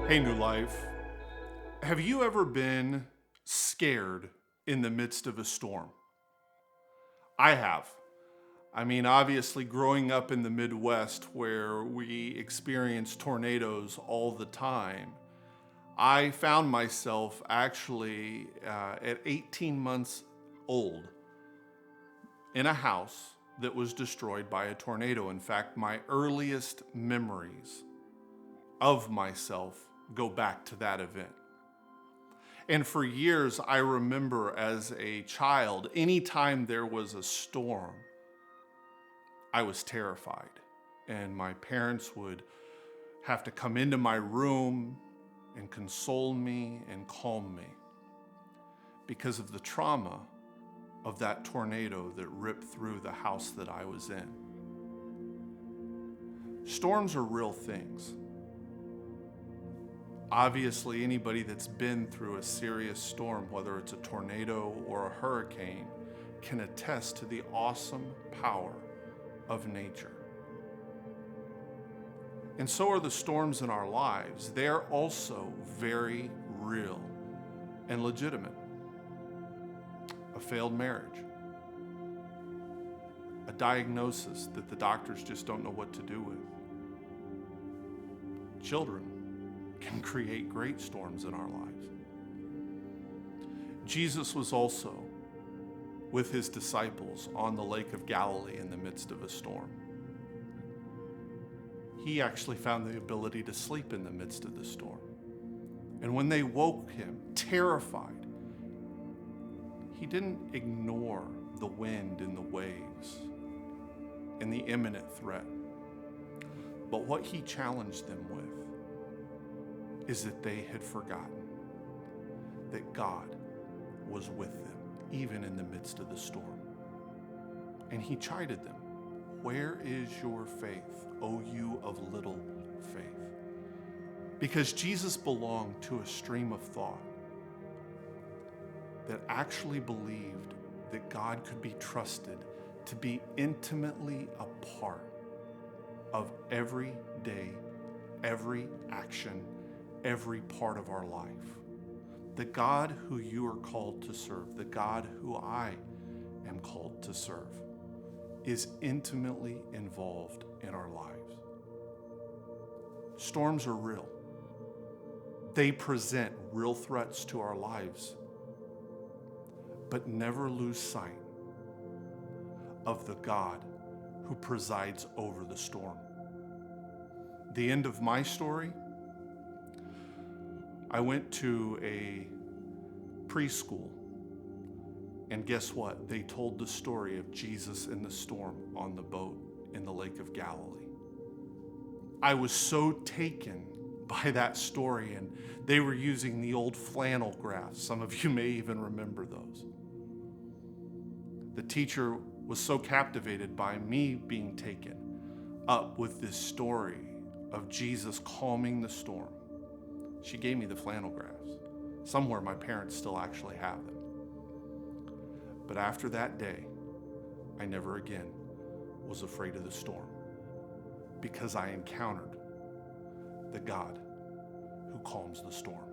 Hey, New Life. Have you ever been scared in the midst of a storm? I have. I mean, obviously, growing up in the Midwest where we experience tornadoes all the time, I found myself actually at 18 months old in a house that was destroyed by a tornado. In fact, my earliest memories of myself go back to that event. And for years, I remember as a child, anytime there was a storm, I was terrified. And my parents would have to come into my room and console me and calm me because of the trauma of that tornado that ripped through the house that I was in. Storms are real things. Obviously, anybody that's been through a serious storm, whether it's a tornado or a hurricane, can attest to the awesome power of nature. And so are the storms in our lives. They are also very real and legitimate. A failed marriage, a diagnosis that the doctors just don't know what to do with. Children can create great storms in our lives. Jesus was also with his disciples on the lake of Galilee in the midst of a storm. He actually found the ability to sleep in the midst of the storm. And when they woke him, terrified, he didn't ignore the wind and the waves and the imminent threat. But what he challenged them with is that they had forgotten that God was with them, even in the midst of the storm. And he chided them. Where is your faith, O you of little faith? Because Jesus belonged to a stream of thought that actually believed that God could be trusted to be intimately a part of every day, every action, every part of our life. The God who you are called to serve, the God who I am called to serve, is intimately involved in our lives. Storms are real. They present real threats to our lives, but never lose sight of the God who presides over the storm. The end of my story, I went to a preschool, and guess what? They told the story of Jesus in the storm on the boat in the Lake of Galilee. I was so taken by that story, and they were using the old flannel graphs. Some of you may even remember those. The teacher was so captivated by me being taken up with this story of Jesus calming the storm. She gave me the flannel graphs. Somewhere my parents still actually have them. But after that day, I never again was afraid of the storm because I encountered the God who calms the storm.